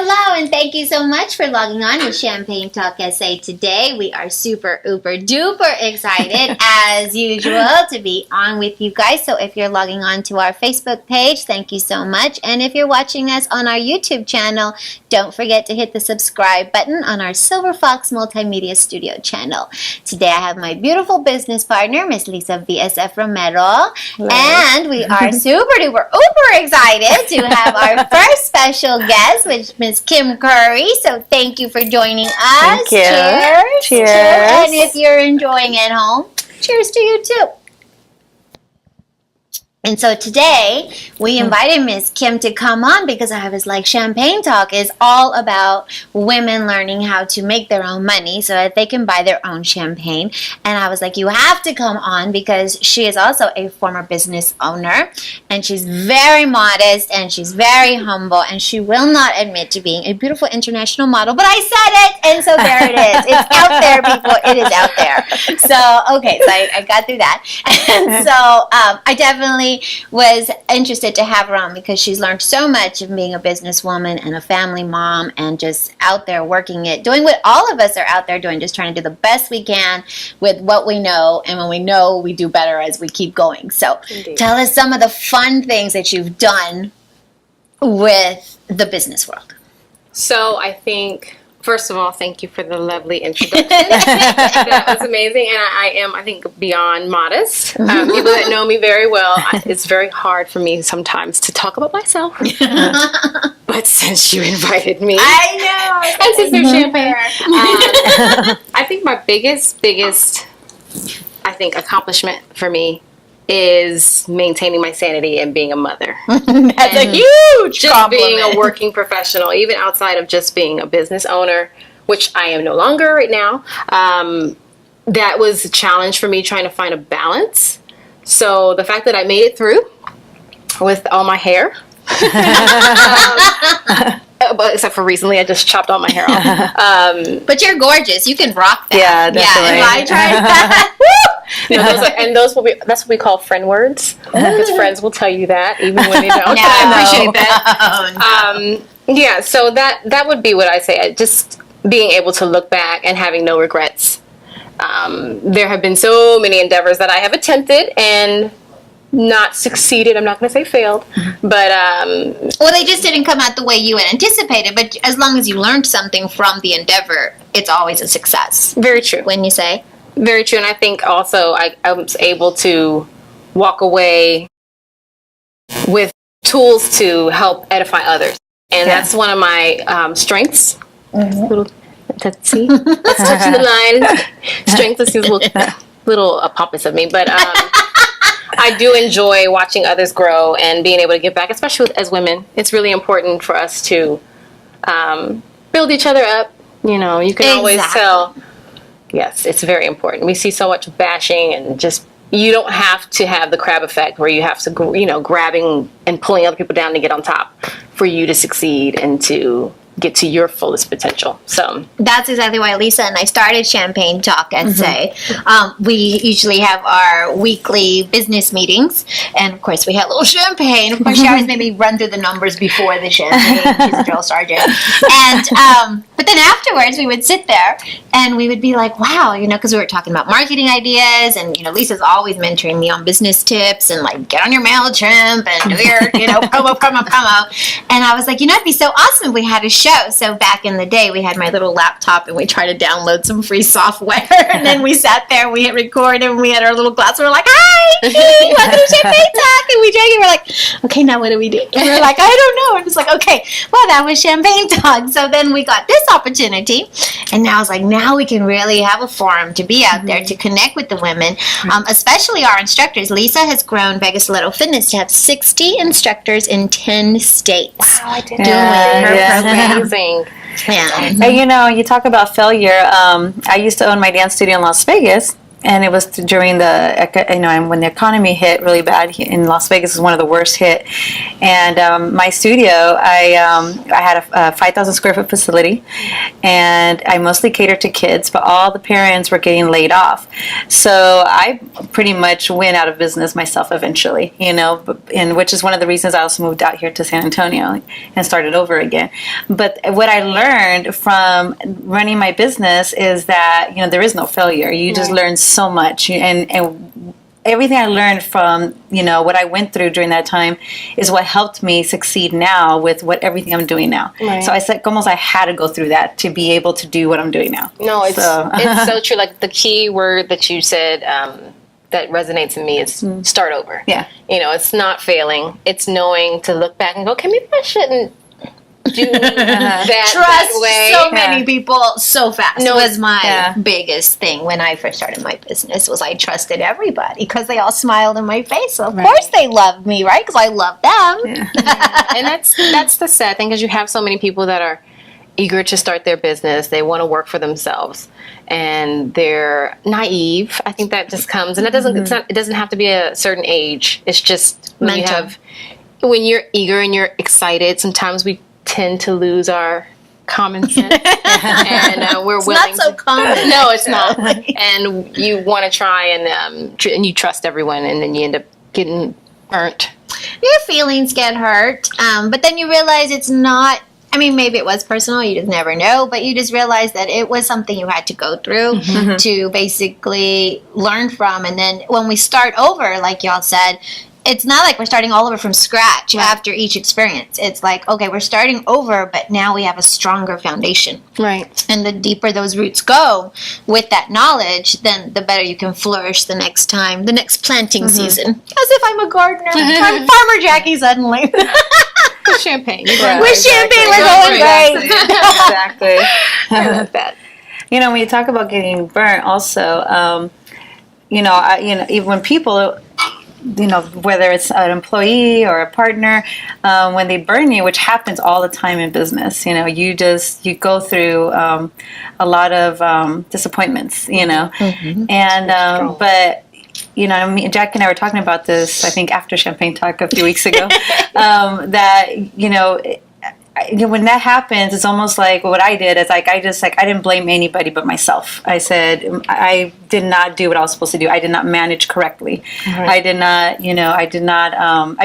Hello, and thank you so much for logging on to Champagne Talk SA today. We are super, uber, duper excited, as usual, to be on with you guys. So if you're logging on to our Facebook page, thank you so much. And if you're watching us on our YouTube channel, don't forget to hit the subscribe button on our Silver Fox Multimedia Studio channel. Today I have my beautiful business partner, Miss Lisa VSF Romero. Hello. And we are super, duper, uber excited to have our first special guest, which Miss Kim Curry. So thank you for joining us. Thank you. Cheers. Cheers. And if you're enjoying at home, cheers to you too. And so today we invited Miss Kim to come on because I was like, Champagne Talk is all about women learning how to make their own money so that they can buy their own champagne. And I was like, you have to come on because she is also a former business owner and she's very modest and she's very humble and she will not admit to being a beautiful international model. But I said it, and so there it is. It's out there, people. It is out there. So, okay, so I got through that. And so I definitely was interested to have her on because she's learned so much of being a businesswoman and a family mom and just out there working it, doing what all of us are out there doing, just trying to do the best we can with what we know, and when we know, we do better as we keep going. So tell us some of the fun things that you've done with the business world. So I think, first of all, thank you for the lovely introduction. That was amazing. And I am, I think, beyond modest. People that know me very well, it's very hard for me sometimes to talk about myself. But since you invited me. I know. And since there's champagne. I think my biggest, I think, accomplishment for me is maintaining my sanity and being a mother. That's a huge just compliment. being a working professional, even outside of just being a business owner, which I am no longer right now. That was a challenge for me, trying to find a balance. So the fact that I made it through with all my hair, but except for recently, I just chopped all my hair off. But you're gorgeous. You can rock that. Yeah, definitely. Yeah, if I tried that. No, that's what we call friend words. Because friends will tell you that even when they don't. No, I appreciate that. Yeah, so that would be what I say. Just being able to look back and having no regrets. There have been so many endeavors that I have attempted and not succeeded. I'm not going to say failed, but well, they just didn't come out the way you had anticipated. But as long as you learned something from the endeavor, it's always a success. Very true. When you say. Very true. And I think also I was able to walk away with tools to help edify others. And that's one of my strengths. Let's see. Let's touch the line. Strength is a little pompous of me. But I do enjoy watching others grow and being able to give back, especially as women. It's really important for us to build each other up. You know, you can always tell. Yes, it's very important. We see so much bashing and just, you don't have to have the crab effect where you have to, grabbing and pulling other people down to get on top for you to succeed and to get to your fullest potential. So that's exactly why Lisa and I started Champagne Talk SA. We usually have our weekly business meetings, and of course we had a little champagne. Of course, she always made me run through the numbers before the champagne. She's a drill sergeant, and but then afterwards we would sit there and we would be like, wow, because we were talking about marketing ideas, and Lisa's always mentoring me on business tips and like get on your MailChimp and do your promo. And I was like, it'd be so awesome if we had a show. So back in the day, we had my little laptop and we tried to download some free software. And then we sat there, we hit record, and we had our little glass. We were like, hi, welcome to Champagne Talk. And we drank and we're like, okay, now what do we do? And we're like, I don't know. And it's like, okay, well, that was Champagne Talk. So then we got this opportunity. And now it's like, now we can really have a forum to be out there to connect with the women, especially our instructors. Lisa has grown Vegas Little Fitness to have 60 instructors in 10 states. wow, I did doing her program. amazing. Yeah. And you talk about failure. I used to own my dance studio in Las Vegas, and it was during when the economy hit really bad in Las Vegas. Was one of the worst hit. And my studio, I had a 5,000 square foot facility, and I mostly catered to kids, but all the parents were getting laid off. So I pretty much went out of business myself eventually, and which is one of the reasons I also moved out here to San Antonio and started over again. But what I learned from running my business is that, there is no failure. You just learn so much, and everything I learned from what I went through during that time is what helped me succeed now with everything I'm doing now. Right. So I said almost I had to go through that to be able to do what I'm doing now. No, it's so true. Like the key word that you said that resonates in me is start over. Yeah, it's not failing. It's knowing to look back and go, okay, maybe I shouldn't do that way. So many people so fast. No, was my biggest thing when I first started my business was I trusted everybody because they all smiled in my face. So of course they loved me, right? Because I love them. Yeah. And that's the sad thing, because you have so many people that are eager to start their business. They want to work for themselves, and they're naive. I think that just comes, and it doesn't have to be a certain age. It's just when you're eager and you're excited. Sometimes we tend to lose our common sense, and we're willing. It's not so common. No, it's not. And you want to try, and you trust everyone, and then you end up getting burnt. Your feelings get hurt, but then you realize it's not. I mean, maybe it was personal. You just never know, but you just realize that it was something you had to go through to basically learn from. And then when we start over, like y'all said, it's not like we're starting all over from scratch after each experience. It's like, okay, we're starting over, but now we have a stronger foundation. Right. And the deeper those roots go with that knowledge, then the better you can flourish the next time, the next planting season. As if I'm a gardener. I'm Farmer Jacqi suddenly. With champagne. With champagne, we're going great. Exactly. I love that. When you talk about getting burnt also, even when people... whether it's an employee or a partner, when they burn you, which happens all the time in business, you go through a lot of disappointments, and but Jacqi and I were talking about this, I think after Champagne Talk a few weeks ago, that when that happens, it's almost like what I did is I didn't blame anybody but myself. I said I did not do what I was supposed to do. I did not manage correctly. Right. I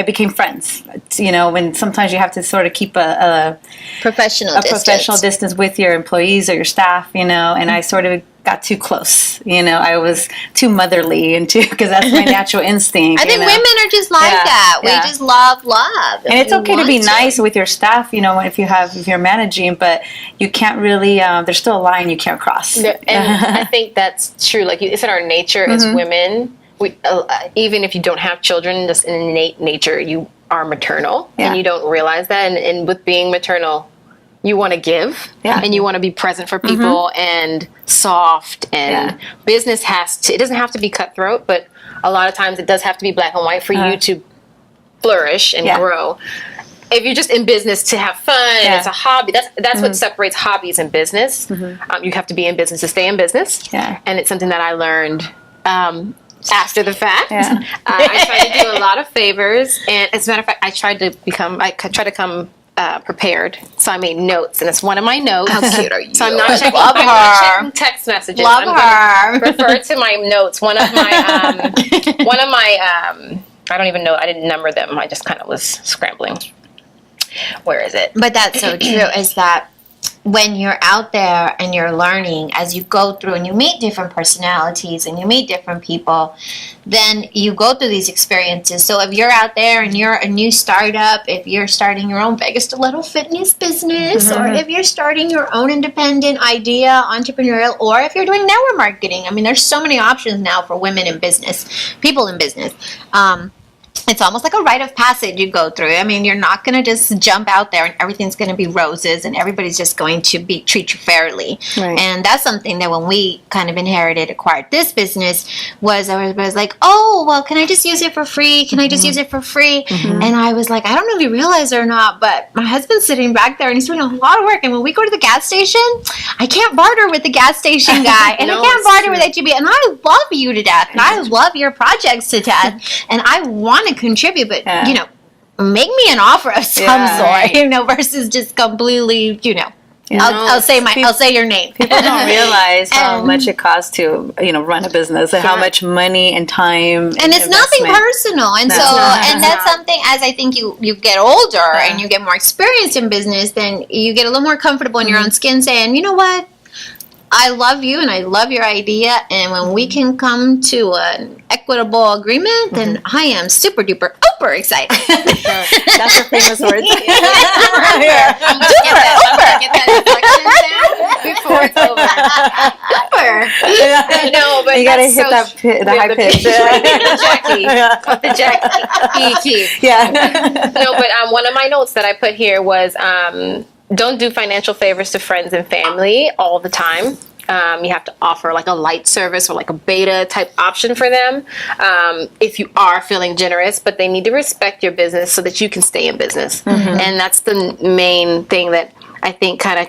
became friends. When sometimes you have to sort of keep a professional distance with your employees or your staff. And I sort of got too close. I was too motherly because that's my natural instinct. I think women are just like that. We just love. And it's okay to be nice with your staff, if you're managing, but you can't really, there's still a line you can't cross. And I think that's true. Like it's in our nature as women. We, even if you don't have children, just in innate nature, you are maternal and you don't realize that. And with being maternal, you want to give and you want to be present for people and soft, and business it doesn't have to be cutthroat, but a lot of times it does have to be black and white for you to flourish and grow. If you're just in business to have fun, it's a hobby. That's what separates hobbies and business. You have to be in business to stay in business. And it's something that I learned after the fact. I tried to do a lot of favors, and as a matter of fact, I tried to come prepared, so I made notes, and it's one of my notes. How cute are you? So I'm not checking text messages. Love her. Refer to my notes. One of my I don't even know. I didn't number them. I just kind of was scrambling. Where is it? But that's so true. Is that when you're out there and you're learning as you go through and you meet different personalities and you meet different people, then you go through these experiences. So if you're out there and you're a new startup, if you're starting your own Vegas Stiletto fitness business, or if you're starting your own independent idea, entrepreneurial, or if you're doing network marketing, I mean, there's so many options now for women in business, people in business. it's almost like a rite of passage you go through. I mean, you're not going to just jump out there and everything's going to be roses and everybody's just going to treat you fairly. Right. And that's something that when we kind of acquired this business, was everybody was like, oh, well, can I just use it for free? Can I just use it for free? And I was like, I don't know if you realize it or not, but my husband's sitting back there and he's doing a lot of work. And when we go to the gas station, I can't barter with the gas station guy and No, I can't it's barter true. with HEB. And I love you to death and I love your projects to death and I want to contribute, but you know, make me an offer of some sort, you know, versus just completely, you know. I'll say your name. People don't realize how much it costs to, you know, run a business and how much money and time and it's nothing personal. And and that's something, as I think you get older and you get more experienced in business, then you get a little more comfortable in your own skin saying, you know what, I love you and I love your idea, and when we can come to an equitable agreement, then I am super duper uber excited. That's her famous words. I'm gonna get that inflection sound before it's over. No, but You gotta that's hit so the high pitch. the Jacqi key. Yeah. No, but one of my notes that I put here was don't do financial favors to friends and family all the time. You have to offer like a light service or like a beta type option for them if you are feeling generous, but they need to respect your business so that you can stay in business. And that's the main thing that I think kind of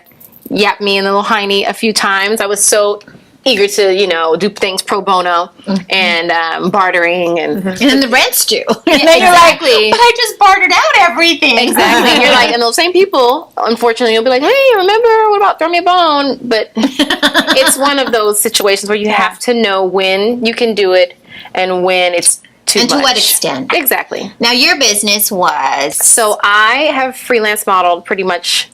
yapped me in the little hiney a few times. I was so eager to, you know, do things pro bono and bartering and And the rent's due. And Yeah, then you're like, exactly. but I just bartered out everything. Exactly. And you're like, and those same people, unfortunately, you'll be like, hey, remember, what about throw me a bone? But it's one of those situations where you have to know when you can do it and when it's too much. And to what extent. Exactly. Now, your business was... So I have freelance modeled pretty much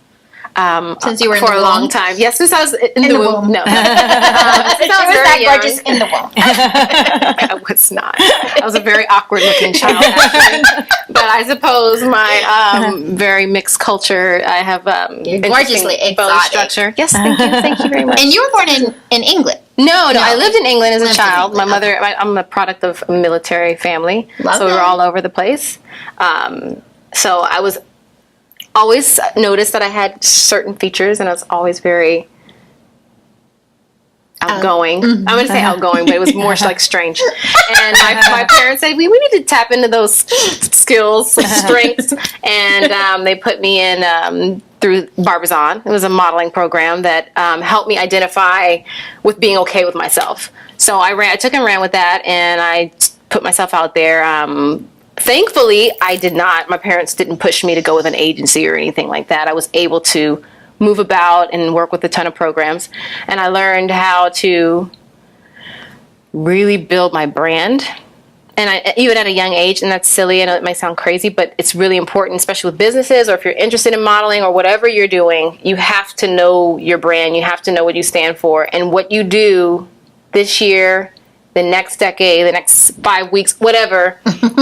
Since you were in for the a long womb? time. Yes, since I was in the womb. No. Since Since I was that very young. gorgeous in the womb. I was not. I was a very awkward looking child, actually. But I suppose my very mixed culture, I have You're interesting gorgeously bone exotic. structure. Yes, thank you. Thank you very much. And you were born in England. No, I lived in England as a Lived in child. My England, mother, I'm a product of a military family, Love so we were that. all over the place. So I was always noticed that I had certain features, and I was always very outgoing. I'm going to say outgoing, but it was more like strange. And my parents said, we need to tap into those skills, strengths, and they put me in through Barbizon. It was a modeling program that helped me identify with being okay with myself. So I took and ran with that, and I put myself out there. Thankfully, I did not. My parents didn't push me to go with an agency or anything like that. I was able to move about and work with a ton of programs. And I learned how to really build my brand. And even at a young age, and that's silly, I know it might sound crazy, but it's really important, especially with businesses, or if you're interested in modeling or whatever you're doing, you have to know your brand. You have to know what you stand for. And what you do this year, the next decade, the next 5 weeks, whatever,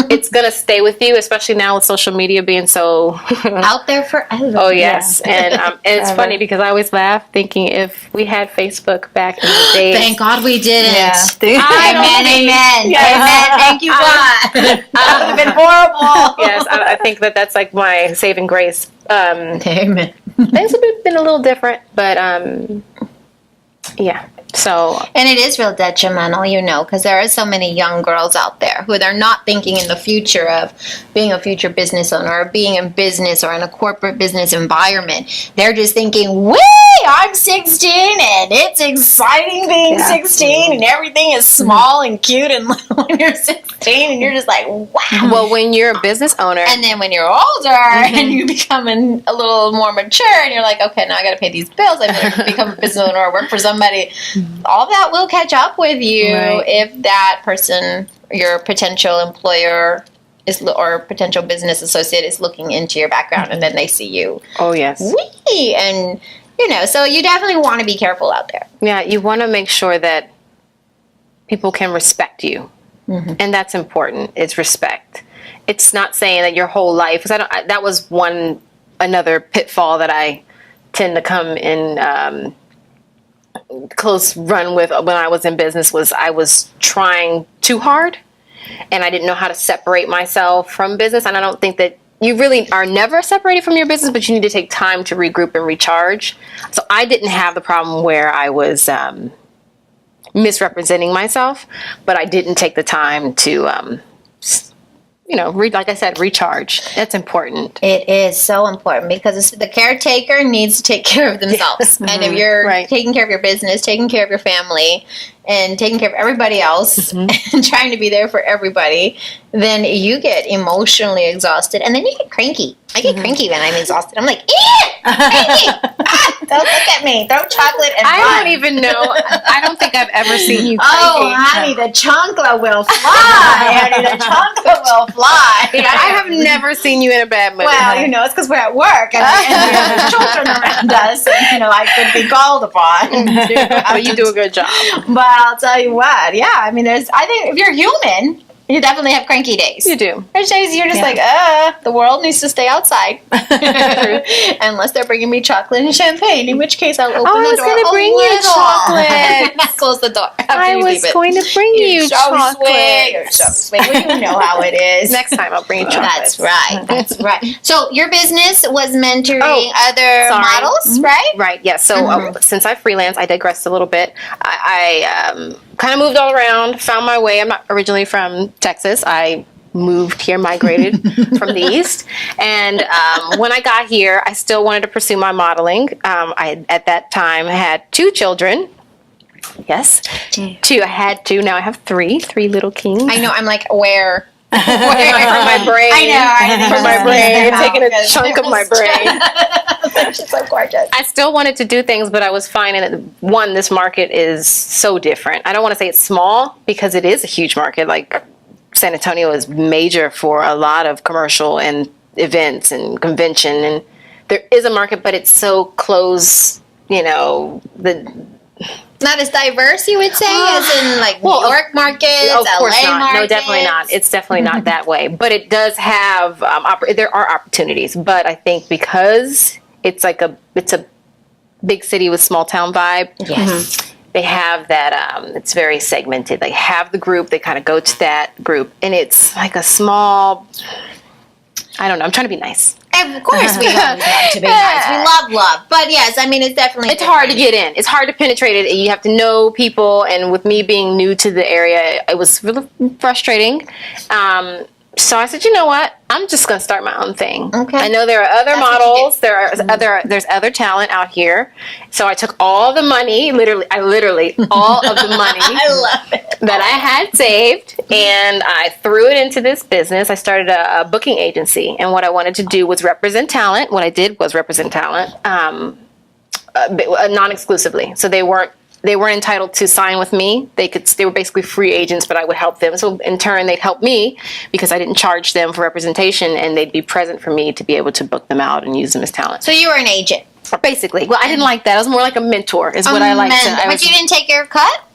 it's going to stay with you, especially now with social media being so... Out there forever. Oh, yes. And it's funny because I always laugh thinking if we had Facebook back in the days... Thank God we didn't. I Amen. Yes. Amen. Thank you, God. That would have been horrible. Yes, I think that's like my saving grace. Amen. Things have been a little different, but yeah. So, And it is real detrimental, you know, because there are so many young girls out there who they're not thinking in the future of being a future business owner or being in business or in a corporate business environment. They're just thinking, wait, I'm 16 and it's exciting being 16 and everything is small and cute and little when you're 16 and you're just like, wow. well, when you're a business owner, And then when you're older and you become a little more mature and you're like, okay, now I got to pay these bills. I'm going to become a business owner or work for somebody. All that will catch up with you if that person, your potential employer or potential business associate is looking into your background and then they see you. oh yes, And, you know, so you definitely want to be careful out there. yeah, you want to make sure that people can respect you, and that's important. It's respect. It's not saying that your whole life. Because that was another pitfall that I tend to come in. Close run with when I was in business was I was trying too hard and I didn't know how to separate myself from business. And I don't think that you really are never separated from your business, but you need to take time to regroup and recharge. So I didn't have the problem where I was misrepresenting myself, but I didn't take the time to like I said, recharge. That's important. It is so important because the caretaker needs to take care of themselves. And if you're taking care of your business, taking care of your family, and taking care of everybody else and trying to be there for everybody, then you get emotionally exhausted and then you get cranky. I get cranky when I'm exhausted. I'm like, cranky! Don't look at me. Throw chocolate and I don't even know. I don't think I've ever seen you cranky. Oh, honey, the chancla will fly. Honey, the chancla will fly. I have never seen you in a bad mood. Well, it's because we're at work and there's children around us, and I could be called upon. But you do a good job. But I'll tell you what, I think if you're human, you definitely have cranky days. You do. There's days you're just the world needs to stay outside. Unless they're bringing me chocolate and champagne, in which case I'll open the door. I was going to bring you chocolate. Close the door. I was going to bring you chocolate. You're so sweet. Well, you know how it is. Next time I'll bring you chocolate. That's right. That's right. So your business was mentoring other models, right? Right. Yeah. So since I freelance, I digressed a little bit. I kind of moved all around, found my way. I'm not originally from Texas. I moved here, migrated from the East. And when I got here, I still wanted to pursue my modeling. I, at that time, had 2 children. Yes. 2. I had 2. Now I have 3 little kings. I know. I'm like, where? From my brain. I know. From my brain. Taking a chunk of my brain. She's so gorgeous. I still wanted to do things, but I was finding that, one, this market is so different. I don't want to say it's small because it is a huge market. Like, San Antonio is major for a lot of commercial and events and convention. And there is a market, but it's so close, not as diverse, you would say, as in like New York markets, of course LA not. markets. No, definitely not. It's definitely not that way. But it does have there are opportunities. But I think because it's a big city with small town vibe. Yes. They have that. It's very segmented. They have the group. They kind of go to that group, and it's like a small. I don't know. I'm trying to be nice. Of course, we always love to be nice. We love. But yes, it's definitely. It's hard to get in. It's hard to penetrate it. You have to know people, and with me being new to the area, it was really frustrating. So I said, you know what? I'm just going to start my own thing. Okay. I know there are other models. There's other talent out here. So I took all the money, literally all of the money I love it. that I had saved, and I threw it into this business. I started a booking agency, and what I wanted to do was represent talent. What I did was represent talent non-exclusively. So they weren't entitled to sign with me. They were basically free agents, but I would help them. So in turn, they'd help me because I didn't charge them for representation, and they'd be present for me to be able to book them out and use them as talent. So you were an agent, basically. Well, I didn't like that. I was more like a mentor, is what I liked. But you didn't take your cut.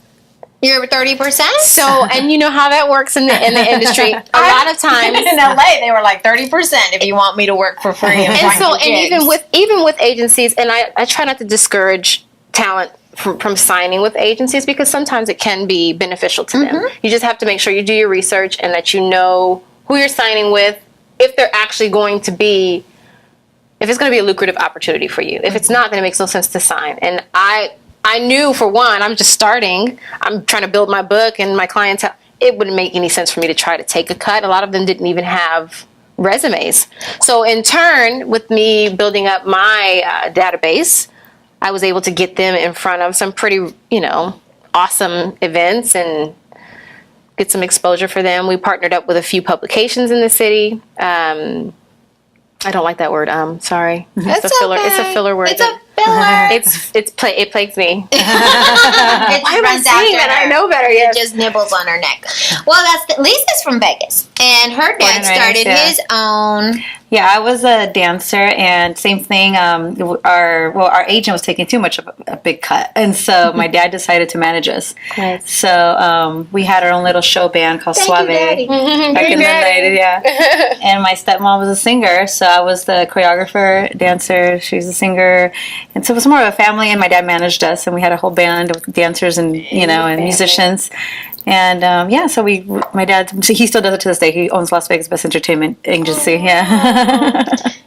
You're 30%. So, and you know how that works in the industry. A lot of times in LA, they were like 30% if you want me to work for free. And even with agencies, and I try not to discourage talent from signing with agencies because sometimes it can be beneficial to them. You just have to make sure you do your research and that you know who you're signing with, if they're actually going to be, if it's going to be a lucrative opportunity for you. If it's not, then it makes no sense to sign. And I knew, for one, I'm just starting. I'm trying to build my book and my clientele. It wouldn't make any sense for me to try to take a cut. A lot of them didn't even have resumes. So in turn, with me building up my database, I was able to get them in front of some pretty, awesome events and get some exposure for them. We partnered up with a few publications in the city. I don't like that word. Sorry. It's a filler. Okay. It's a filler word. It's a filler. It plagues me. Why am I saying that? I know better. It just nibbles on her neck. Well, Lisa's from Vegas, and her dad started his own. Yeah, I was a dancer, and same thing. Our agent was taking too much of a big cut, and so my dad decided to manage us. Nice. So we had our own little show band called Suave back in the day. Yeah, and my stepmom was a singer, so I was the choreographer, dancer. She's a singer, and so it was more of a family. And my dad managed us, and we had a whole band of dancers and and musicians. And so my dad, he still does it to this day. He owns Las Vegas Best Entertainment Agency. Yeah.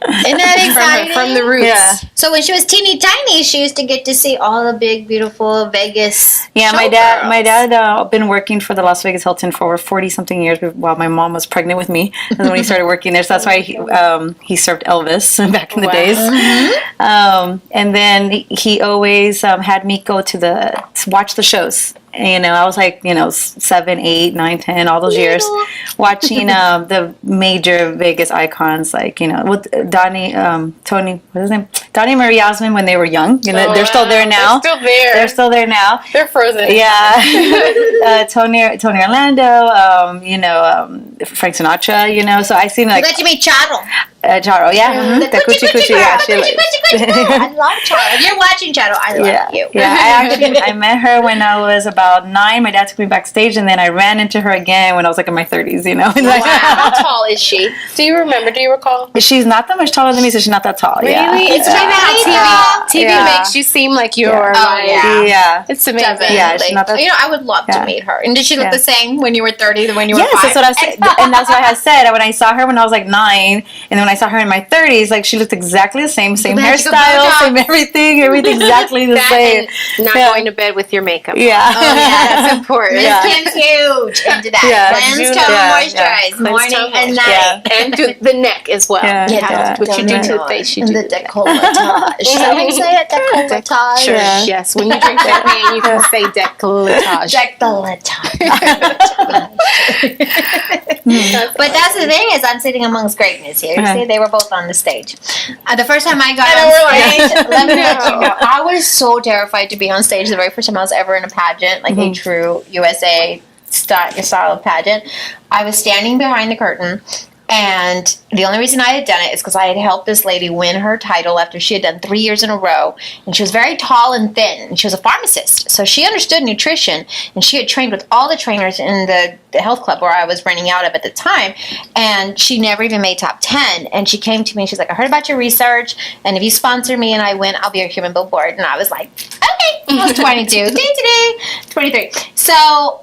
Isn't that exciting? From the roots. Yeah. So when she was teeny tiny, she used to get to see all the big, beautiful Vegas. Yeah, showgirls. my dad been working for the Las Vegas Hilton for over 40 something years while my mom was pregnant with me. That's when he started working there. So that's why he served Elvis back in the days. And then he always had me go to watch the shows. You know, I was like, 7, 8, 9, 10, all those years, watching the major Vegas icons, like, with Donnie, Tony, what's his name? Donnie and Marie Osmond when they were young. They're still there now. They're still there now. They're frozen. Yeah. Tony Orlando, Frank Sinatra, so I seen like. You got to meet Charo. Charo, yeah. The Coochie Coochie, yeah. I love Charo. If you're watching Charo, I love you. Yeah, I met her when I was about 9. My dad took me backstage, and then I ran into her again when I was like in my 30s, Wow. How tall is she? Do you remember? Do you recall? She's not that much taller than me, so she's not that tall. Really? Yeah. It's funny how TV makes you seem like you're yeah. It's amazing. Definitely. Yeah, she's not that. I would love to meet her. And did she look the same when you were 30 than when you were 5? Yes, that's what I said, and that's what I had said. When I saw her when I was like 9, and then when I saw her in my 30s, like she looked exactly the same hairstyle, same everything exactly the same. And not going to bed with your makeup. Yeah. Oh, yeah, that's important. Miss Kim's huge into that. Cleanse, tone, moisturize, morning and night. And to the neck as well. What you do to the face, you do the decolletage. Is that how you say it? Decolletage? Sure, yes. When you drink champagne, you can say decolletage. But that's the thing is I'm sitting amongst greatness here. You see, they were both on the stage. The first time I got on stage, let me let you know, I was so terrified to be on stage the very first time I was ever in a pageant, like a true USA style of pageant. I was standing behind the curtain, and the only reason I had done it is because I had helped this lady win her title after she had done 3 years in a row. And she was very tall and thin, and she was a pharmacist. So she understood nutrition, and she had trained with all the trainers in the health club where I was running out of at the time. And she never even made top 10. And she came to me, and she's like, I heard about your research, and if you sponsor me and I win, I'll be your human billboard. And I was like, okay. I was 22. 23. So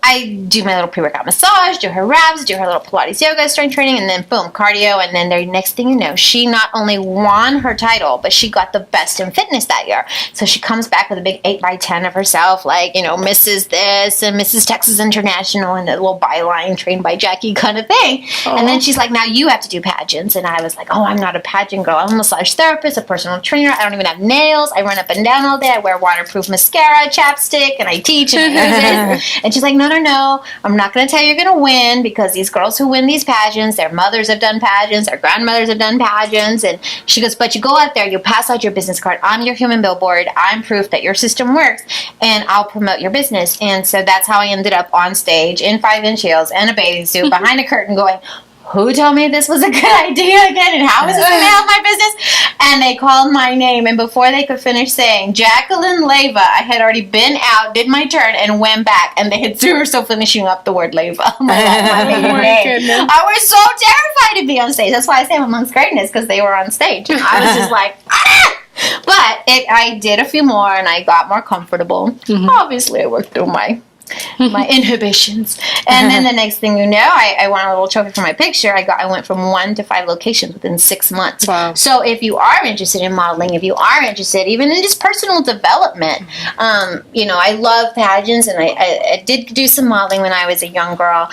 I do my little pre-workout massage, do her reps, do her little Pilates yoga, strength training, and then boom, cardio. And then the next thing you know, she not only won her title, but she got the best in fitness that year. So she comes back with a big 8x10 of herself, like, Mrs. This and Mrs. Texas International and a little byline trained by Jacqi kind of thing. And then she's like, now you have to do pageants. And I was like, I'm not a pageant girl. I'm a massage therapist, a personal trainer. I don't even have nails. I run up and down all day. I wear waterproof mascara, chapstick, and I teach and I use it. And she's like, no. I'm not going to tell you you're going to win because these girls who win these pageants, their mothers have done pageants, their grandmothers have done pageants. And she goes, but you go out there, you pass out your business card. I'm your human billboard. I'm proof that your system works, and I'll promote your business. And so that's how I ended up on stage in 5-inch heels and a bathing suit behind a curtain going, who told me this was a good idea again, and how is this going to help my business? And they called my name, and before they could finish saying Jacqueline Leyva, I had already been out, did my turn, and went back, and they were still finishing up the word Leyva. My goodness. I was so terrified to be on stage. That's why I say I'm amongst greatness, because they were on stage. And I was just like, ah! But I did a few more, and I got more comfortable. Obviously, I worked through my inhibitions, and then the next thing you know, I won a little trophy for my picture. I went from 1 to 5 locations within 6 months. Wow. So if you are interested in modeling, if you are interested even in just personal development, I love pageants, and I did do some modeling when I was a young girl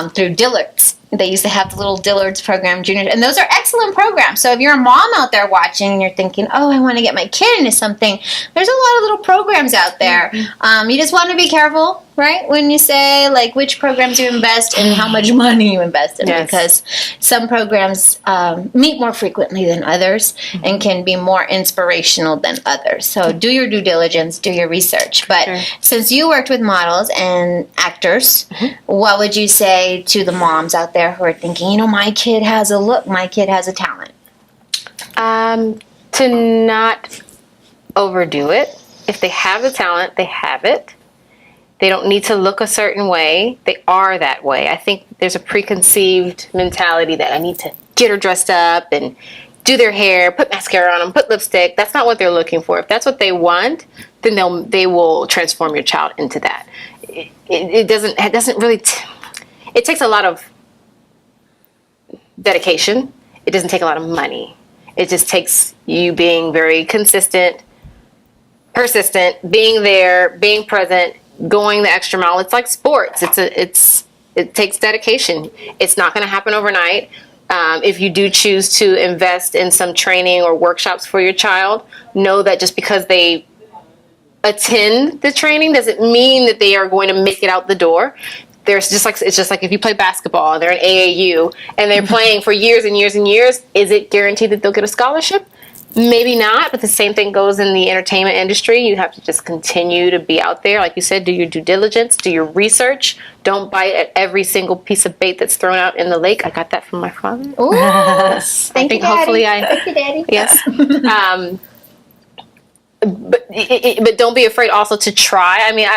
through Dillard's. They used to have the little Dillard's program, junior, and those are excellent programs. So if you're a mom out there watching and you're thinking, I want to get my kid into something, there's a lot of little programs out there. You just want to be careful, right, when you say, like, which programs you invest and how much money you invest in, because some programs meet more frequently than others and can be more inspirational than others. So do your due diligence, do your research. But since you worked with models and actors, what would you say to the moms out there who are thinking, my kid has a look, my kid has a talent? To not overdo it. If they have the talent, they have it. They don't need to look a certain way. They are that way. I think there's a preconceived mentality that I need to get her dressed up and do their hair, put mascara on them, put lipstick. That's not what they're looking for. If that's what they want, then they will transform your child into that. it doesn't really. It takes a lot of dedication. It doesn't take a lot of money. It just takes you being very consistent, persistent, being there, being present, going the extra mile. It's like sports. It takes dedication. It's not going to happen overnight. If you do choose to invest in some training or workshops for your child, know that just because they attend the training doesn't mean that they are going to make it out the door. It's just like if you play basketball, they're in AAU and they're playing for years and years and years. Is it guaranteed that they'll get a scholarship? Maybe not, but the same thing goes in the entertainment industry. You have to just continue to be out there. Like you said, do your due diligence, do your research. Don't bite at every single piece of bait that's thrown out in the lake. I got that from my father. Ooh, thank you, Daddy. Thank you, Daddy. Yes. But don't be afraid also to try. I mean,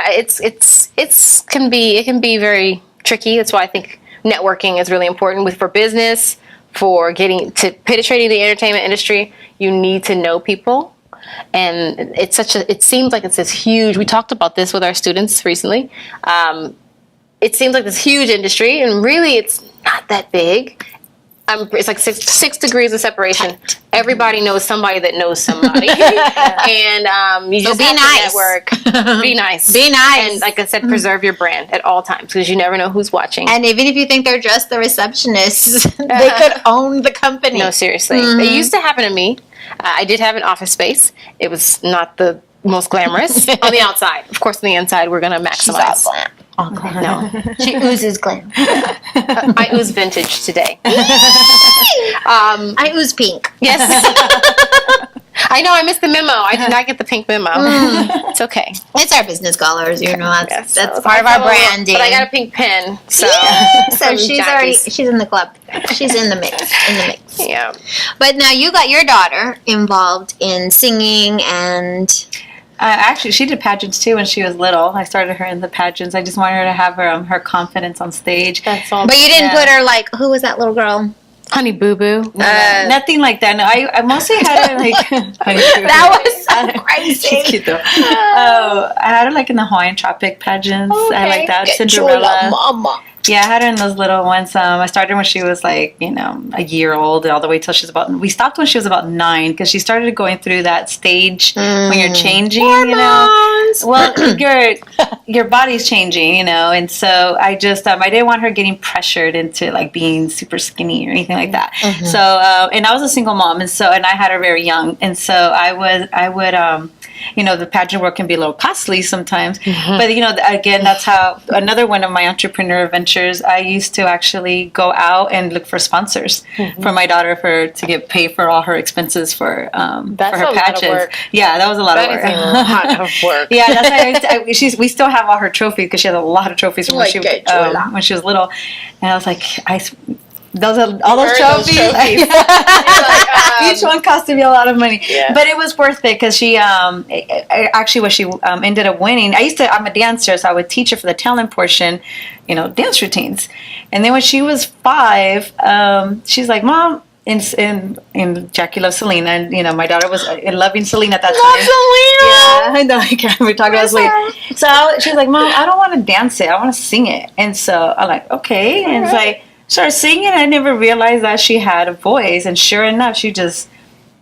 it can be very tricky. That's why I think networking is really important for business, for penetrating the entertainment industry. You need to know people, and it seems like it's this huge. We talked about this with our students recently. It seems like this huge industry, and really, it's not that big. It's like six degrees of separation. Everybody knows somebody that knows somebody, and you just have to network. Be nice. Be nice. And like I said, preserve your brand at all times because you never know who's watching. And even if you think they're just the receptionists, they could own the company. No, seriously. It used to happen to me. I did have an office space. It was not the most glamorous on the outside. Of course, on the inside, we're going to maximize. No. She oozes glam. I ooze vintage today. I ooze pink. Yes. I know, I missed the memo. I did not get the pink memo. It's okay. It's our business colors, you know. That's So part of our branding. But I got a pink pen, so so she's in the club. She's in the mix. Yeah. But now you got your daughter involved in singing and. Actually, she did pageants too when she was little. I started her in the pageants. I just wanted her to have her confidence on stage. That's all. But you didn't put her like, who was that little girl? Honey Boo Boo. Nothing like that. No, I mostly had her like. That was so crazy. She's cute though. Oh, I had her like in the Hawaiian Tropic pageants. Okay. I like that. Get Cinderella. Mama. Yeah, I had her in those little ones. I started when she was like, a year old, all the way till she was we stopped when she was about 9 because she started going through that stage when you're changing, Hormones. Well, your body's changing, and so I just, I didn't want her getting pressured into like being super skinny or anything like that. So, and I was a single mom, and I had her very young. And so I would, the pageant work can be a little costly sometimes, but again, that's how another one of my entrepreneur ventures. I used to actually go out and look for sponsors for my daughter to get paid for all her expenses for her pageants. Lot of work. Yeah, that was a lot of work. That is a lot of work. Yeah, that's why we still have all her trophies because she has a lot of trophies from when she was little, and I was like, all those trophies. Each one costed me a lot of money, but it was worth it because she ended up winning. I'm a dancer, so I would teach her for the talent portion, dance routines. And then when she was 5, she's like, "Mom." In Jacqui loves Selena, and my daughter was loving Selena at that time. Selena. Yeah, I know. I can't. We talk about this later. So she's like, "Mom, I don't want to dance it. I want to sing it." And so I'm like, "Okay." And it's like. Started singing. I never realized that she had a voice, and sure enough, she just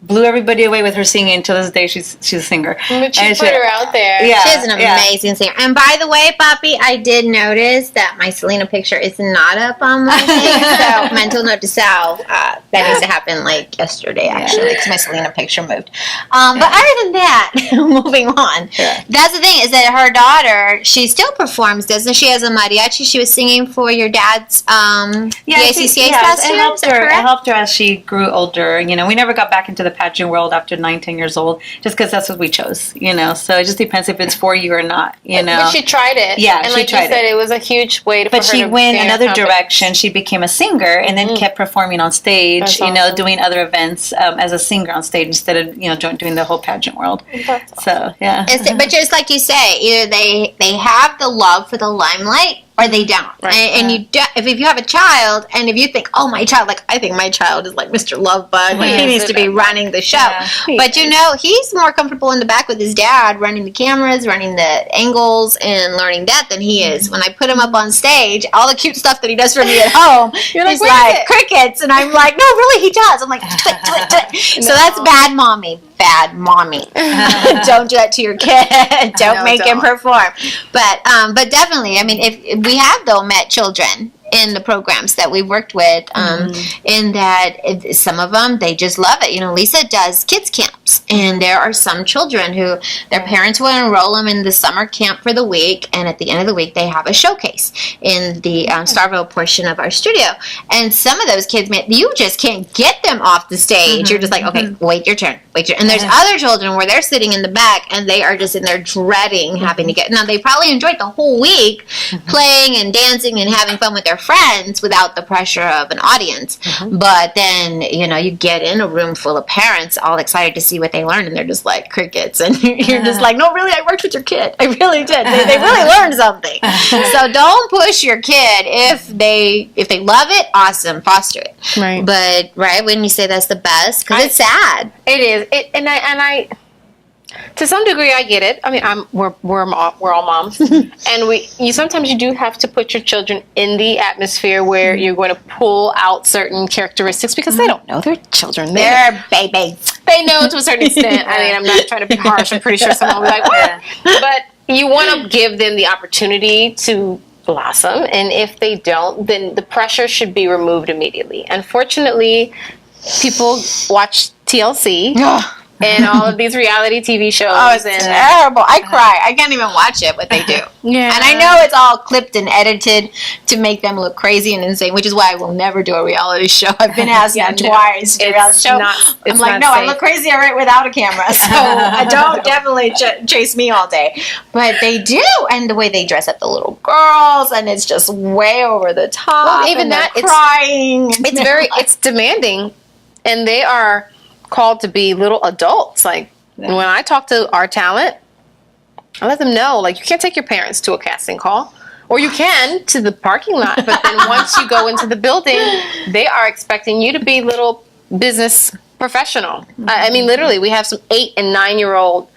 blew everybody away with her singing. To this day, she's a singer. But you put her out there. Yeah, she's an amazing singer. And by the way, Papi, I did notice that my Selena picture is not up on my thing. So mental note to self, that needs to happen like yesterday, actually, because my Selena picture moved. But other than that, moving on. Yeah. That's the thing is that her daughter, she still performs, doesn't she? As a mariachi, she was singing for your dad's ACCA last year. I helped her as she grew older. We never got back into the pageant world after 9-10 years old, just because that's what we chose. So it just depends if it's for you or not. But she tried it. Yeah, and like you said, it was a huge way for her to. But she went another direction. She became a singer and then kept performing on stage. That's awesome. Doing other events as a singer on stage instead of doing the whole pageant world. That's so yeah. But just like you say, either they have the love for the limelight, or they don't. Right. And if you have a child, and if you think, oh, my child, like I think my child is like Mr. Lovebug, he needs to be running the show. Yeah. But he's more comfortable in the back with his dad, running the cameras, running the angles, and learning that than he is. When I put him up on stage, all the cute stuff that he does for me at home, he's like crickets, and I'm like, no, really, he does. I'm like, do it. So that's bad mommy. Bad mommy. Don't do that to your kid. Don't make him perform. But definitely, I mean, if we have though met children in the programs that we've worked with, in that some of them, they just love it. Lisa does kids camps, and there are some children who their parents will enroll them in the summer camp for the week, and at the end of the week they have a showcase in the Starville portion of our studio. And some of those kids, man, you just can't get them off the stage. You're just like, okay, wait your turn. And there's other children where they're sitting in the back and they are just in there dreading having to get. Now, they probably enjoyed the whole week playing and dancing and having fun with their friends without the pressure of an audience. But then, you get in a room full of parents all excited to see what they learned, and they're just like crickets. And you're just like, no, really, I worked with your kid. I really did. They really learned something. So don't push your kid. If they love it, awesome, foster it. Right. But when you say that's the best, because it's sad. It is. And I to some degree I get it. I mean, we're all moms, and you sometimes do have to put your children in the atmosphere where you're going to pull out certain characteristics because they don't know, they're children. They're babies. They know to a certain extent. I mean, I'm not trying to be harsh. I'm pretty sure someone will be like, what? But you want to give them the opportunity to blossom, and if they don't, then the pressure should be removed immediately. Unfortunately, people watch TLC and all of these reality TV shows. Oh, it's terrible. I cry. I can't even watch it, what they do. Yeah. And I know it's all clipped and edited to make them look crazy and insane, which is why I will never do a reality show. I've been asked twice to do a reality show. I'm like, no, I look crazy all right without a camera. So I don't definitely chase me all day. But they do. And the way they dress up the little girls, and it's just way over the top. Well, even that, crying. It's demanding. And they are called to be little adults. Like, when I talk to our talent, I let them know, like, you can't take your parents to a casting call, or you can to the parking lot, but then once you go into the building, they are expecting you to be little business professional. I mean, literally, we have some 8 and 9-year-old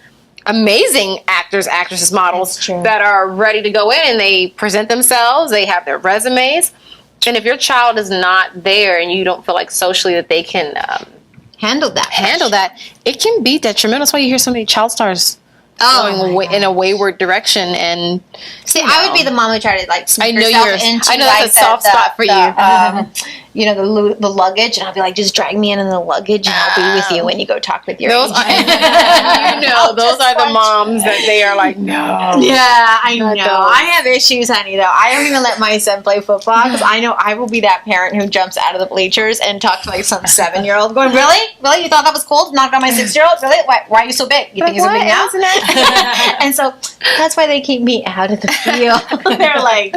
amazing actors, actresses, models that are ready to go in, and they present themselves, they have their resumes, and if your child is not there and you don't feel like socially that they can handle that, it can be detrimental. That's why you hear so many child stars going in a wayward direction. And I would be the mom who tried to like sneak herself into. I know that's a soft spot for you. The luggage, and I'll be like, just drag me in the luggage, and I'll be with you when you go talk with your agent. Those are the moms that they are like, no. Yeah, I know. I have issues, honey, though. I don't even let my son play football because I know I will be that parent who jumps out of the bleachers and talks like some 7-year-old going, really? Really? You thought that was cool to knock on my 6-year-old? Really? Why are you so big? You think he's so big now? And so that's why they keep me out of the field. They're like,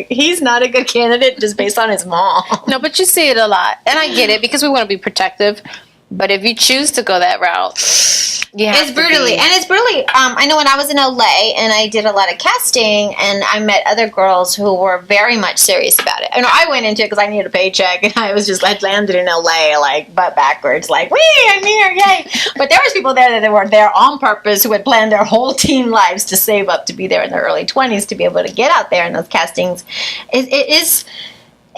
he's not a good candidate just based on his mom. No, but you see it a lot. And I get it because we want to be protective. But if you choose to go that route, it's brutally. I know when I was in LA and I did a lot of casting, and I met other girls who were very much serious about it. I went into it because I needed a paycheck, and I landed in LA like butt backwards, like, wee, I'm here, yay. But there was people there that were there on purpose who had planned their whole teen lives to save up to be there in their early 20s to be able to get out there in those castings. It is.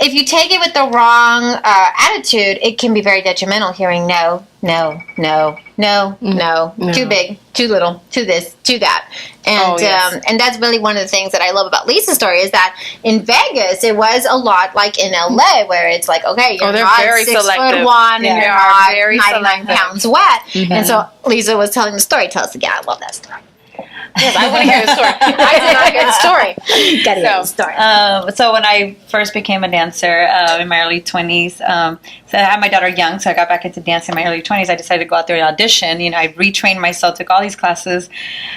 If you take it with the wrong attitude, it can be very detrimental. Hearing no, too big, too little, too this, too that, and that's really one of the things that I love about Lisa's story is that in Vegas it was a lot like in LA where it's like, okay, you're not 6'1" and you're not 99 pounds wet, and so Lisa was telling the story. Tell us again. I love that story. Yes, I want to hear the story. I did not hear the story. Gotta hear the story. So when I first became a dancer in my early 20s, So I had my daughter young, so I got back into dance in my early 20s. I decided to go out there and audition. You know, I retrained myself, took all these classes,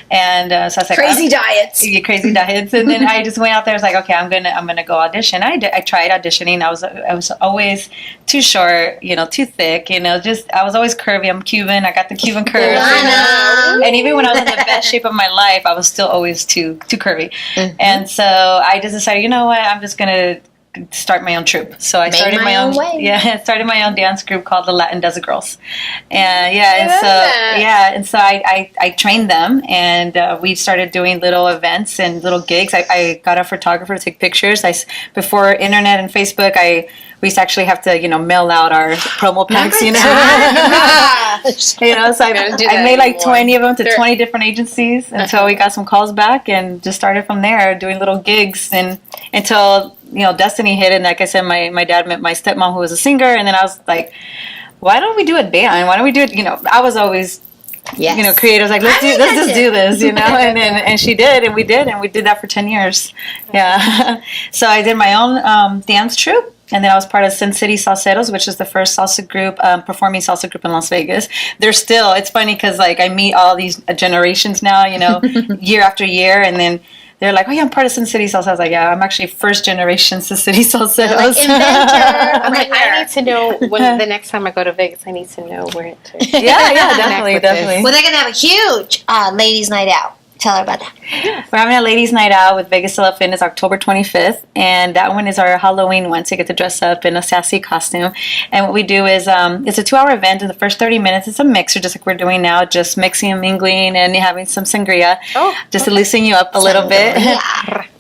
and so I was like, Crazy diets. Yeah, crazy diets. And then I just went out there. I was like, okay, I'm gonna go audition. I tried auditioning. I was always too short, you know, too thick. You know, just I was always curvy. I'm Cuban. I got the Cuban curves. You know? And even when I was in the best shape of my life, I was still always too curvy. Mm-hmm. And so I just decided, you know what, I'm just gonna start my own troupe. So I started my own started my own dance group called the Latin Desert Girls. And and so I trained them, and we started doing little events and little gigs. I got a photographer to take pictures. Before internet and Facebook, we used to actually have to, you know, mail out our promo packs, you know. You know, so I made like 20 of them to 20 different agencies until we got some calls back, and just started from there doing little gigs, and until, you know, Destiny hit. And like I said, my dad met my stepmom, who was a singer, and then I was like, why don't we do a band? Why don't we do it? You know, I was always, you know, creative. Like, let's just do this, you know. And she did, and we did that for 10 years. Yeah. So I did my own dance troupe. And then I was part of Sin City Salseros, which is the first salsa group, performing salsa group in Las Vegas. They're still, it's funny because like I meet all these generations now, you know, year after year, and then they're like, oh yeah, I'm part of Sin City Salsa. I was like, yeah, I'm actually first generation Sin City Salseros. Like inventor. I'm like, I need to know when the next time I go to Vegas, I need to know where to. Yeah, definitely. Well, they're gonna have a huge ladies' night out. Tell her about that. We're having a ladies' night out with Vegas Still Fitness October 25th, and that one is our Halloween one, so you get to dress up in a sassy costume. And what we do is, it's a 2-hour event. In the first 30 minutes, it's a mixer, just like we're doing now, just mixing and mingling and having some sangria, just to loosen you up a little bit.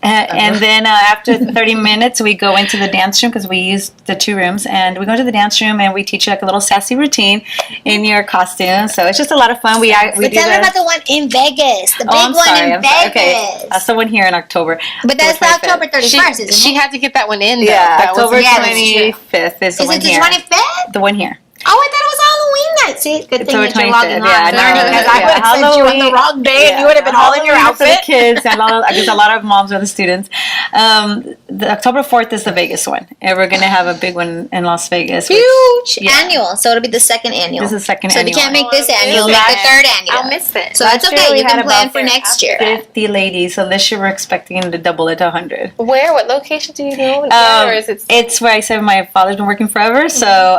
And then after 30 minutes, we go into the dance room, because we use the 2 rooms, and we go to the dance room and we teach you like a little sassy routine in your costume. So it's just a lot of fun. We tell them about the one in Vegas, the big one in Vegas. Okay, that's the one here in October. But that's the October 31st, isn't it? She had to get that one in, though. Yeah, October 25th is the one here. Is it the 25th? The one here. Oh, I thought it was Halloween night. See, good thing that you're logging on. Yeah, because I would have sent you on the wrong day, and you would have been all in your outfit. For the kids, and because a lot of moms are the students. The October 4th is the Vegas one, and we're going to have a big one in Las Vegas. Huge annual. So it'll be the second annual. This is the second annual. So if you can't make this annual, Yeah. make the third annual. I'll miss it. So that's okay. You can plan for next year. 50 ladies. So this year we're expecting to double it to 100. Where? What location do you know? Or is it? It's where I said my father's been working forever. So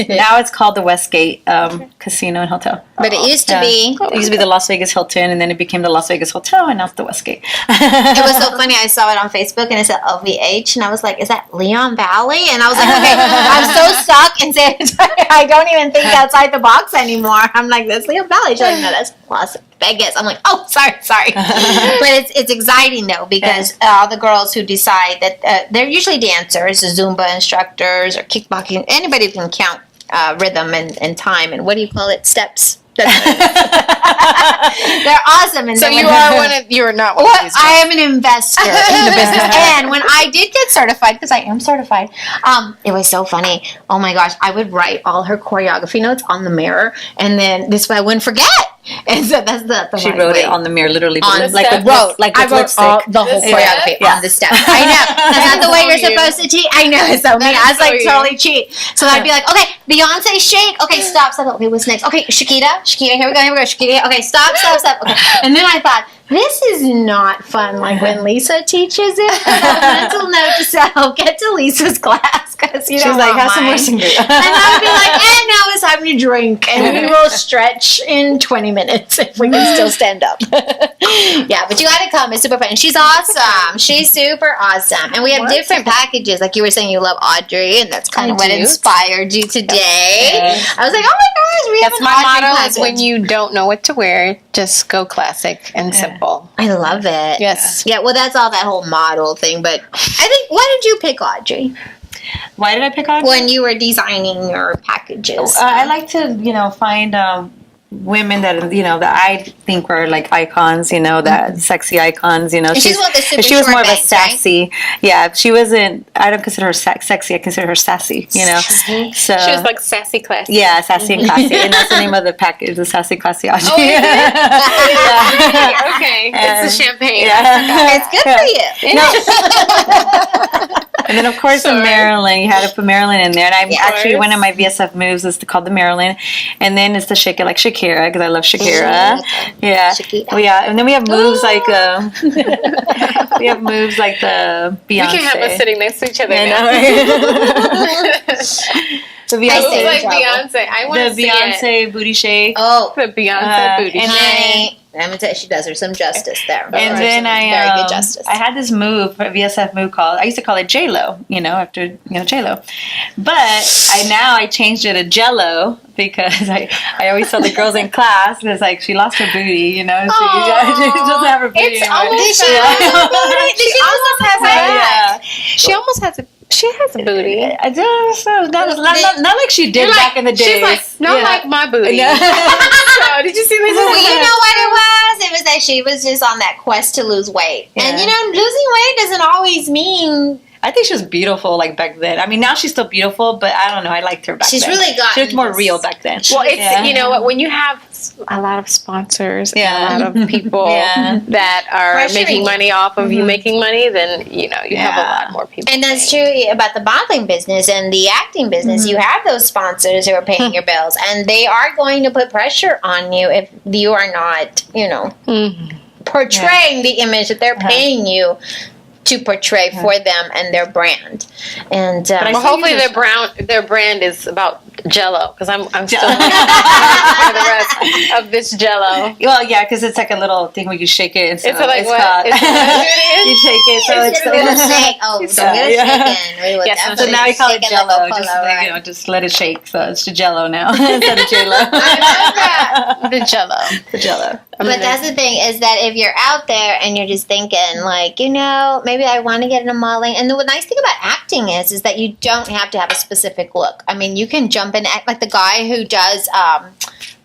now it's called the Westgate Casino and Hotel. But it used to be. It used to be the Las Vegas Hilton, and then it became the Las Vegas Hotel, and now it's the Westgate. It was so funny. I saw it on Facebook, and it said LVH, and I was like, "Is that Leon Valley?" And I was like, "Okay, I'm so stuck in San Antonio, I don't even think outside the box anymore." I'm like, "That's Leon Valley." She's like, "No, that's Las Vegas." I'm like, "Oh, sorry." But it's exciting though, because all the girls who decide that they're usually dancers, Zumba instructors, or kickboxing. Anybody who can count rhythm and time and what do you call it? Steps. They're awesome. And so you are one of, you're not one of these girls. I am an investor in the business. And when I did get certified, because I am certified, it was so funny. Oh my gosh, I would write all her choreography notes on the mirror, and then this way I wouldn't forget. And so that's the she wrote it on the mirror, literally, on like I wrote the whole choreography on the steps. I know that's not the way you're supposed to cheat. I know, so me, I was like totally cheat. So I'd be like, okay, Beyonce shake. Okay, stop. Okay, what's next? Okay, Shakira. Here we go. Shakira. Okay, stop. Okay, and then I thought, this is not fun. Like when Lisa teaches it. Mental note to self: get to Lisa's class, because she's like, have some more sangria. And I would be like, and now it's time to drink, and we will stretch in 20 minutes if we can still stand up. Yeah, but you got to come. It's super fun. And she's awesome. She's super awesome. And we have different packages. Like you were saying, you love Audrey, and that's kind of what inspired you today. Yes. I was like, oh my gosh, we have an my Audrey motto package. is when you don't know what to wear, just go classic and simple. I love it. Yes. Yeah, well, that's all that whole model thing. But I think, why did you pick Audrey? Why did I pick Audrey? When you were designing your packages. I like to, find women that that I think were like icons, that sexy icons, And she's one of the super she was short more of a bangs, right? sassy. Yeah, she wasn't. I don't consider her sexy. I consider her sassy. So She was like sassy classy. yeah, sassy and classy, and that's the name of the package, the sassy classy. Oh, is it? Okay, it's the champagne. Yeah. It's good for you. And then, of course, the Maryland. You had to put Maryland in there. And actually, one of my VSF moves is called the Maryland. And then it's the Shake It Like Shakira, because I love Shakira. Yeah. Shakira. Oh, yeah. And then we have moves like the Beyonce. We can have us sitting next to each other I now. know, right? The It looks Beyonce. like Beyonce. I want The to see it. Beyonce booty shake. Oh, The Beyonce booty. and shake. I'm gonna tell you, she does her some justice there. And then very good justice. I had this move, a VSF move called, I used to call it J-Lo, after, J-Lo. But I changed it to Jello because I always tell the girls in class, it's like she lost her booty, she doesn't have her booty It's anymore. almost She almost has a She has a booty. I just not like she did back in the day. She's like, not like my booty. Yeah. So, did you see this? Well, you know what it was? It was that she was just on that quest to lose weight. Yeah. And, losing weight doesn't always mean... I think she was beautiful like back then. I mean, now she's still beautiful, but I don't know. I liked her back then. She's really gotten She looked more this- real back then. Well, it's you know what, when you have a lot of sponsors, and a lot of people that are Pressuring making you. money off of you making money, then you have a lot more people. And that's true about the modeling business and the acting business. You have those sponsors who are paying your bills, and they are going to put pressure on you if you are not, portraying the image that they're paying you to portray for them and their brand. And Well, hopefully their brand is about Jello, because I'm still for the rest of this Jello. Well, yeah, because it's like a little thing where you shake it. And so It's like what? called- It's what you shake it, so it's don't get it shaken. Yes, so now we call it Shake Jello. like a Just polo, right? just let it shake. So it's Jello now instead of J-Lo. The Jello. The Jello. But that's the thing, is that if you're out there and you're just thinking, like, maybe I want to get into modeling. And the nice thing about acting is that you don't have to have a specific look. I mean, you can jump in, act like the guy who does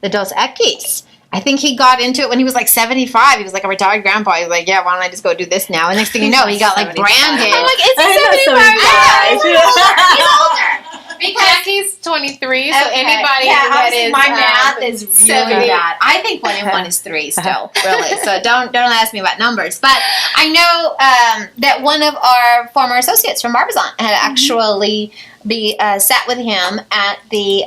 the Dos Equis. I think he got into it when he was like 75. He was like a retired grandpa. He was like, yeah, why don't I just go do this now? And next thing you know, he got like 75. branded. I'm like, it's I know, 75. He's older. Because Jacqi's 23, so Okay. anybody Yeah, that obviously is my math is really 70. bad. I think 1 and 1 is 3 still, really. So don't ask me about numbers. But I know that one of our former associates from Barbizon had actually sat with him at the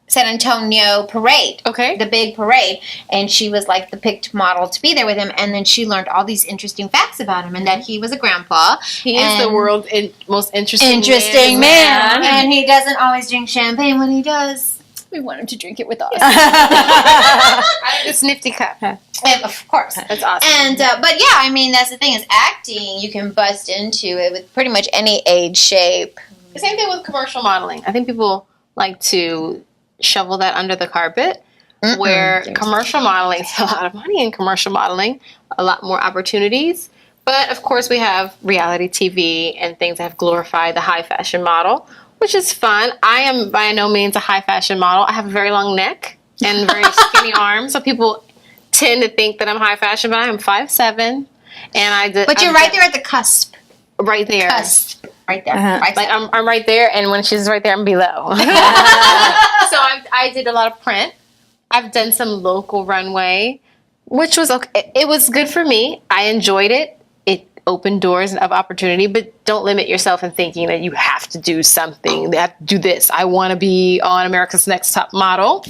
San Antonio parade. Okay. The big parade. And she was like the picked model to be there with him. And then she learned all these interesting facts about him, and that he was a grandpa. He is the world's most interesting man. And he doesn't always drink champagne. When he does, we want him to drink it with us. This nifty cup. And of course. That's awesome. And but yeah, I mean, that's the thing, is acting, you can bust into it with pretty much any age, shape. The same thing with commercial modeling. I think people like to shovel that under the carpet, where commercial modeling is a lot of money in commercial modeling, a lot more opportunities. But of course, we have reality TV and things that have glorified the high fashion model, which is fun. I am by no means a high fashion model. I have a very long neck and very skinny arms, so people tend to think that I'm high fashion, but I am 5'7", and But you're right there at the cusp. right there. Cusp. Right there. Right Like there. I'm right there, and when she's right there, I'm below. So I did a lot of print. I've done some local runway, which was okay. It was good for me. I enjoyed it. It opened doors of opportunity, but don't limit yourself in thinking that you have to do something. That do this. I want to be on America's Next Top Model.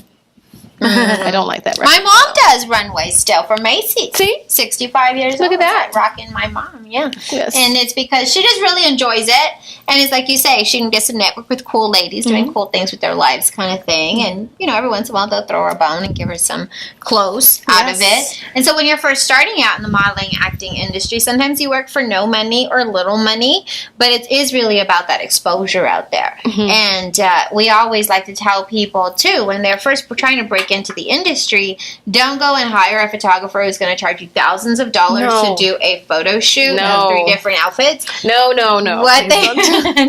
I don't like that. My mom does runway still for Macy's. See? 65 years Look old. at that. Rocking my mom, yeah. Yes. And it's because she just really enjoys it. And it's like you say, she can get to network with cool ladies doing cool things with their lives kind of thing. And, every once in a while they'll throw her a bone and give her some clothes out of it. And so when you're first starting out in the modeling, acting industry, sometimes you work for no money or little money. But it is really about that exposure out there. And we always like to tell people, too, when they're first trying to break into the industry, don't go and hire a photographer who's going to charge you thousands of dollars to do a photo shoot of 3 different outfits. No. What they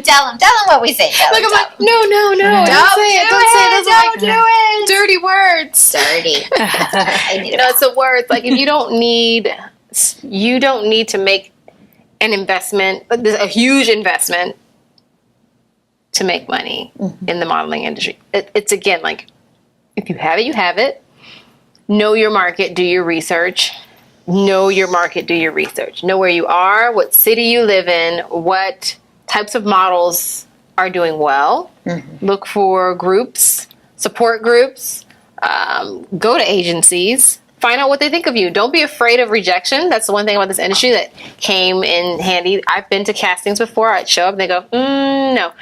tell them what we say. Look, I'm like, no. Don't say it. Don't say it. Those are like do it. dirty words. Sturdy. I need No, it's a word. It's like if you don't need to make an investment, a huge investment to make money in the modeling industry. It's again, like, if you have it, you have it. Know your market, do your research. Know your market, do your research. Know where you are, what city you live in, what types of models are doing well. Look for groups, support groups, go to agencies, find out what they think of you. Don't be afraid of rejection. That's the one thing about this industry that came in handy. I've been to castings before. I'd show up and they go, no,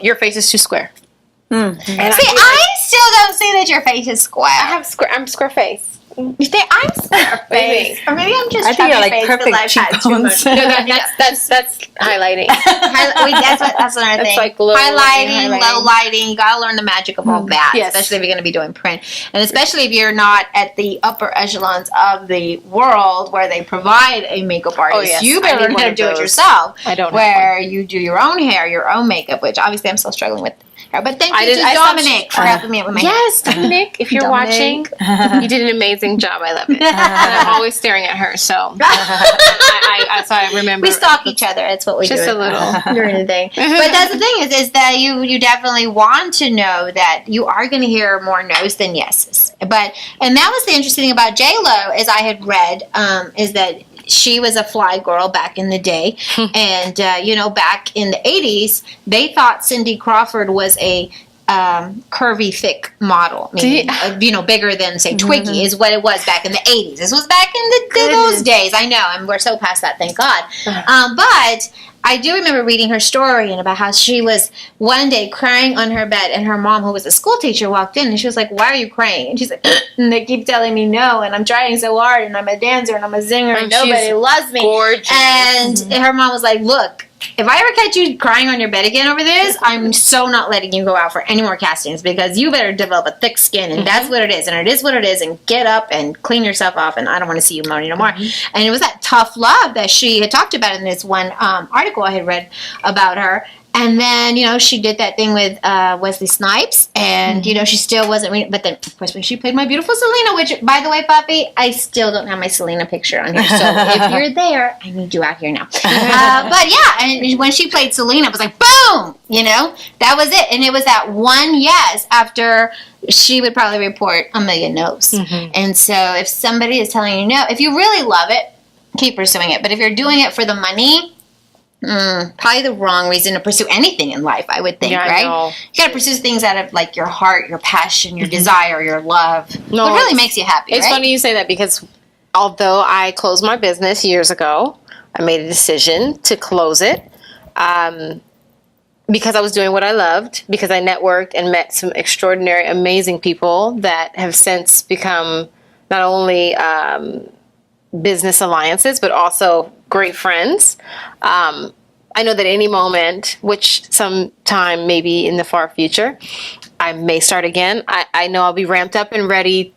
your face is too square. And See, I still don't see that your face is square. I'm square face. You think I'm square face? Or maybe I'm just I think you're like face perfect because I've had too much. cheekbones. No, that's highlighting. That's another thing. like low highlighting, lighting. low lighting. You gotta learn the magic of all that, Yes. especially if you're going to be doing print, and especially if you're not at the upper echelons of the world where they provide a makeup artist. yes. You I better need learn one how to of do it those. yourself. I don't have Where you do your own hair, your own makeup, which obviously I'm still struggling with. But thank you to I stopped- Dominic for helping me with my hair. Yes, Dominic, if you're Dominic. watching, you did an amazing job. I love it. And I'm always staring at her, so I remember. We stalk each other. That's what we do. Just a little. During the thing. But that's the thing is that you definitely want to know that you are going to hear more no's than yeses. And that was the interesting thing about J-Lo, as I had read, is that she was a fly girl back in the day. And, back in the 80s, they thought Cindy Crawford was a curvy, thick model. Meaning, bigger than, say, Twiggy is what it was back in the 80s. This was back in those days. I know, and we're so past that, thank God. But I do remember reading her story and about how she was one day crying on her bed, and her mom, who was a school teacher, walked in, and she was like, "Why are you crying?" And she's like, "And they keep telling me no, and I'm trying so hard, and I'm a dancer, and I'm a singer, and nobody loves me." Gorgeous. And her mom was like, "Look, if I ever catch you crying on your bed again over this, I'm so not letting you go out for any more castings, because you better develop a thick skin, and that's what it is, and it is what it is, and get up and clean yourself off, and I don't want to see you moaning no more." And it was that tough love that she had talked about in this one article I had read about her. And then, she did that thing with Wesley Snipes, and, she still wasn't, but then, of course, when she played My Beautiful Selena, which, by the way, Poppy, I still don't have my Selena picture on here, so if you're there, I need you out here now. But yeah, and when she played Selena, it was like, boom, that was it. And it was that one yes after she would probably report a million no's. And so if somebody is telling you no, if you really love it, keep pursuing it. But if you're doing it for the money, probably the wrong reason to pursue anything in life, I would think, right? You got to pursue things out of like your heart, your passion, your desire, your love. No, what really makes you happy, It's right? funny you say that, because although I closed my business years ago, I made a decision to close it because I was doing what I loved, because I networked and met some extraordinary, amazing people that have since become not only business alliances, but also great friends. I know that any moment, which sometime maybe in the far future, I may start again. I know I'll be ramped up and ready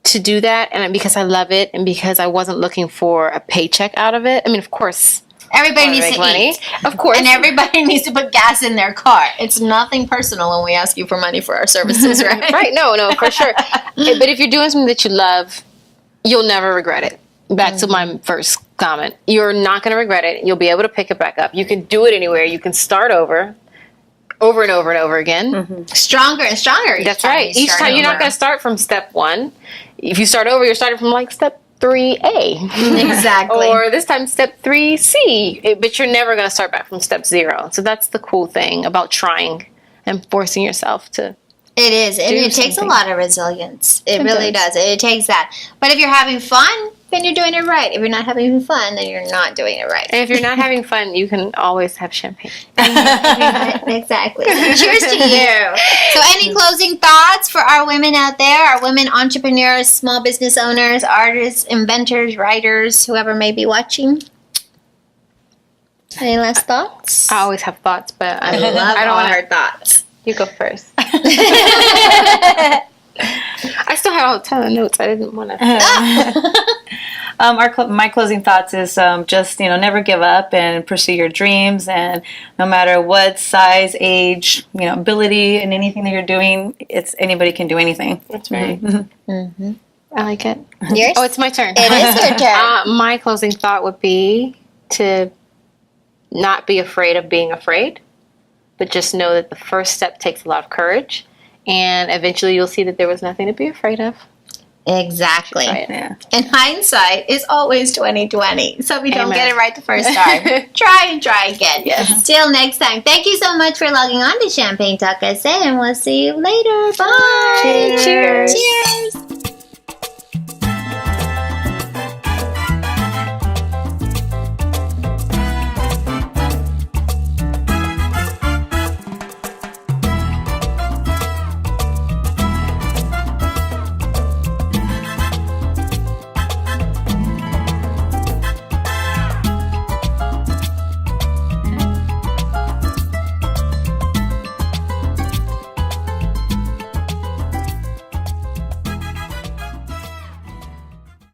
to do that, and because I love it, and because I wasn't looking for a paycheck out of it. I mean, of course, everybody needs to money, eat. of course, and everybody needs to put gas in their car. It's nothing personal when we ask you for money for our services, right? Right? No, for sure. But if you're doing something that you love, you'll never regret it. Back to my first comment. You're not going to regret it. You'll be able to pick it back up. You can do it anywhere. You can start over and over and over again. Stronger and stronger. That's right. Each time you're not going to start from step 1. If you start over, you're starting from like step 3A. Exactly. Or this time step 3C. But you're never going to start back from step 0. So that's the cool thing about trying and forcing yourself to. It is. And it takes a lot of resilience. It really does. It takes that. But if you're having fun, then you're doing it right. If you're not having fun, then you're not doing it right. And if you're not having fun, you can always have champagne. Exactly. Cheers to you. So any closing thoughts for our women out there, our women entrepreneurs, small business owners, artists, inventors, writers, whoever may be watching? Any last thoughts? I always have thoughts, but I love don't all want her thoughts. You go first. I still have a ton of notes. I didn't want to. My closing thoughts is just never give up and pursue your dreams, and no matter what size, age, ability, and anything that you're doing, anybody can do anything. That's right. I like it. Yours? Oh, it's my turn. It is your turn. My closing thought would be to not be afraid of being afraid, but just know that the first step takes a lot of courage, and eventually you'll see that there was nothing to be afraid of. Exactly. Yeah. And hindsight is always 20/20. So if you don't Amen. get it right the first time, try again. Yes. Till next time. Thank you so much for logging on to Champagne Talk SA, and we'll see you later. Bye. Cheers. Cheers.